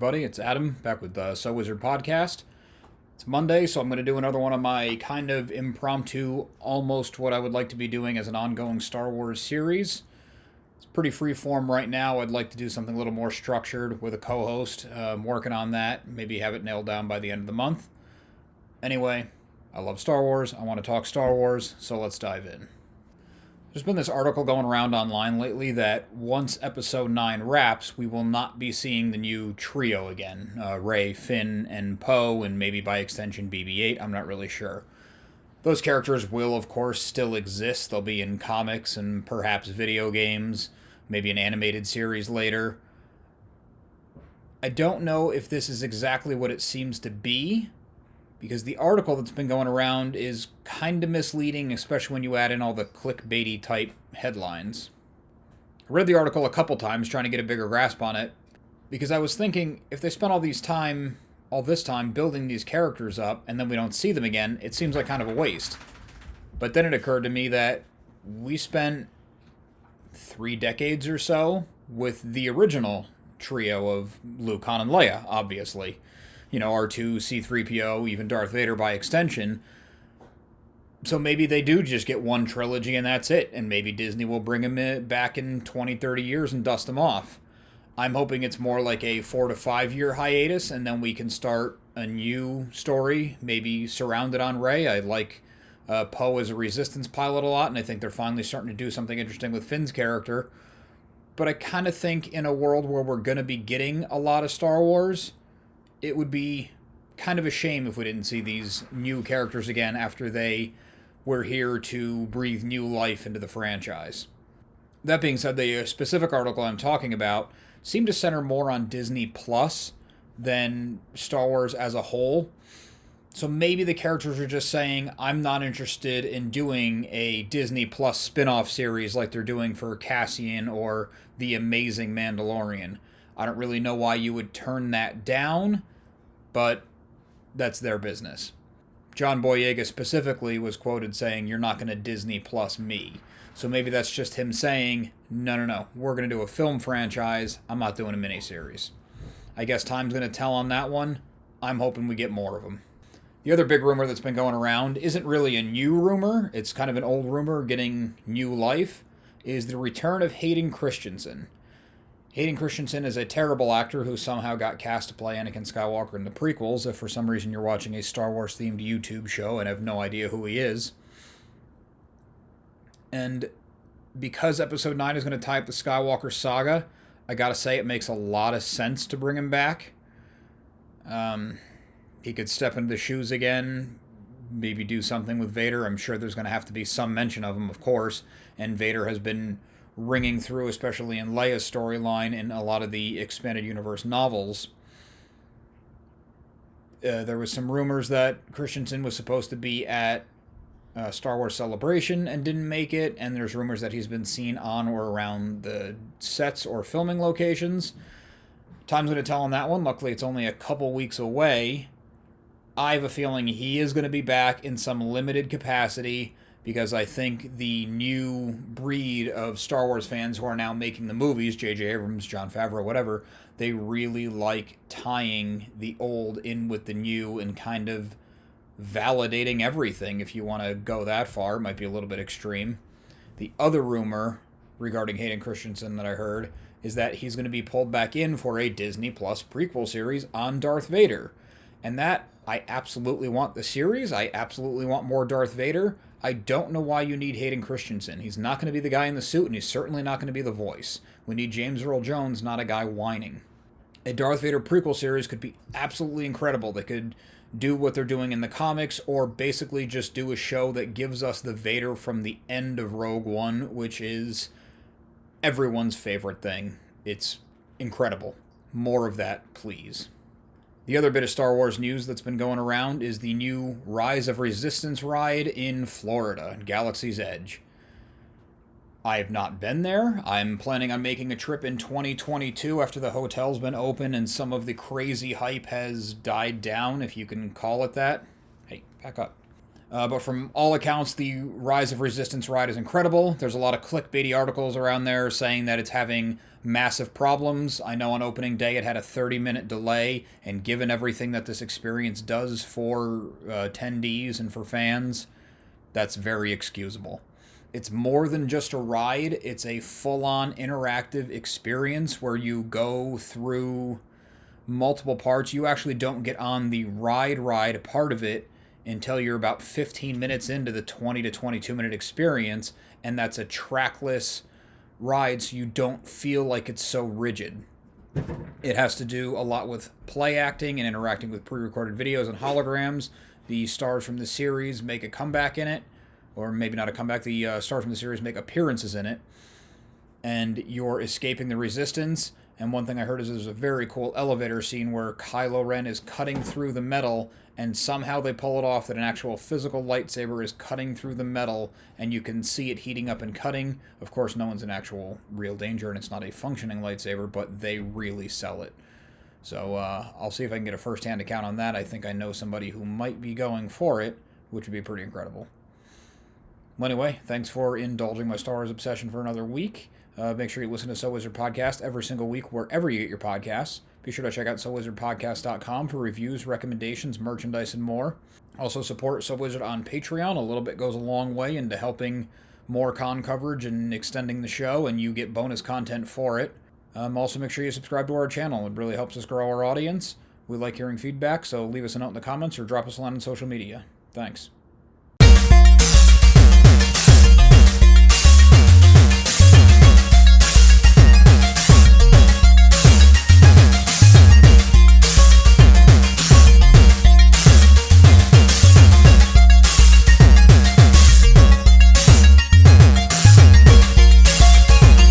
everybody. It's Adam, back with the So Wizard podcast. It's Monday, so I'm going to do another one of my kind of impromptu, almost what I would like to be doing as an ongoing Star Wars series. It's pretty free form right now. I'd like to do something a little more structured with a co-host. I'm working on that. Maybe have it nailed down by the end of the month. Anyway, I love Star Wars. I want to talk Star Wars, so let's dive in. There's been this article going around online lately that once Episode 9 wraps, we will not be seeing the new trio again. Rey, Finn, and Poe, and maybe by extension BB-8, I'm not really sure. Those characters will, of course, still exist. They'll be in comics and perhaps video games, maybe an animated series later. I don't know if this is exactly what it seems to be, because the article that's been going around is kind of misleading, especially when you add in all the clickbaity type headlines. I read the article a couple times trying to get a bigger grasp on it, because I was thinking, if they spent all this time building these characters up, and then we don't see them again, it seems like kind of a waste. But then it occurred to me that we spent 3 decades or so with the original trio of Luke, Han, and Leia, obviously. You know, R2, C-3PO, even Darth Vader by extension. So maybe they do just get one trilogy and that's it. And maybe Disney will bring them back in 20, 30 years and dust them off. I'm hoping it's more like a 4 to 5 year hiatus and then we can start a new story, maybe surrounded on Rey. I like Poe as a Resistance pilot a lot, and I think they're finally starting to do something interesting with Finn's character. But I kind of think in a world where we're going to be getting a lot of Star Wars, it would be kind of a shame if we didn't see these new characters again after they were here to breathe new life into the franchise. That being said, the specific article I'm talking about seemed to center more on Disney Plus than Star Wars as a whole. So maybe the characters are just saying, I'm not interested in doing a Disney Plus spin-off series like they're doing for Cassian or The Amazing Mandalorian. I don't really know why you would turn that down, but that's their business. John Boyega specifically was quoted saying, "You're not going to Disney Plus me." So maybe that's just him saying, no, we're going to do a film franchise. I'm not doing a miniseries. I guess time's going to tell on that one. I'm hoping we get more of them. The other big rumor that's been going around isn't really a new rumor. It's kind of an old rumor getting new life, is the return of Hayden Christensen. Hayden Christensen is a terrible actor who somehow got cast to play Anakin Skywalker in the prequels. If for some reason you're watching a Star Wars-themed YouTube show and have no idea who he is. And because Episode 9 is going to tie up the Skywalker saga, I gotta say it makes a lot of sense to bring him back. He could step into the shoes again, maybe do something with Vader. I'm sure there's going to have to be some mention of him, of course. And Vader has been ringing through, especially in Leia's storyline in a lot of the expanded universe novels. There was some rumors that Christensen was supposed to be at Star Wars Celebration and didn't make it, and there's rumors that he's been seen on or around the sets or filming locations. Time's going to tell on that one. Luckily, it's only a couple weeks away. I have a feeling he is going to be back in some limited capacity, because I think the new breed of Star Wars fans who are now making the movies, J.J. Abrams, Jon Favreau, whatever, they really like tying the old in with the new and kind of validating everything. If you want to go that far, it might be a little bit extreme. The other rumor regarding Hayden Christensen that I heard is that he's going to be pulled back in for a Disney Plus prequel series on Darth Vader. And that, I absolutely want the series. I absolutely want more Darth Vader. I don't know why you need Hayden Christensen. He's not going to be the guy in the suit, and he's certainly not going to be the voice. We need James Earl Jones, not a guy whining. A Darth Vader prequel series could be absolutely incredible. They could do what they're doing in the comics, or basically just do a show that gives us the Vader from the end of Rogue One, which is everyone's favorite thing. It's incredible. More of that, please. The other bit of Star Wars news that's been going around is the new Rise of Resistance ride in Florida, Galaxy's Edge. I have not been there. I'm planning on making a trip in 2022 after the hotel's been open and some of the crazy hype has died down, if you can call it that. Hey, back up. But from all accounts, the Rise of Resistance ride is incredible. There's a lot of clickbaity articles around there saying that it's having massive problems. I know on opening day it had a 30-minute delay, and given everything that this experience does for attendees and for fans, that's very excusable. It's more than just a ride, it's a full-on interactive experience where you go through multiple parts. You actually don't get on the ride part of it until you're about 15 minutes into the 20 to 22 minute experience, and that's a trackless ride, so you don't feel like it's so rigid. It has to do a lot with play acting and interacting with pre-recorded videos and holograms. The stars from the series make a comeback in it, or maybe not a comeback, the stars from the series make appearances in it, and you're escaping the Resistance. And one thing I heard is there's a very cool elevator scene where Kylo Ren is cutting through the metal, and somehow they pull it off that an actual physical lightsaber is cutting through the metal, and you can see it heating up and cutting. Of course, no one's in actual real danger, and it's not a functioning lightsaber, but they really sell it. So I'll see if I can get a first-hand account on that. I think I know somebody who might be going for it, which would be pretty incredible. Well, anyway, thanks for indulging my Star Wars obsession for another week. Make sure you listen to So Wizard Podcast every single week wherever you get your podcasts. Be sure to check out SoWizardPodcast.com for reviews, recommendations, merchandise, and more. Also support So Wizard on Patreon. A little bit goes a long way into helping more con coverage and extending the show, and you get bonus content for it. Also, make sure you subscribe to our channel. It really helps us grow our audience. We like hearing feedback, so leave us a note in the comments or drop us a line on social media. Thanks.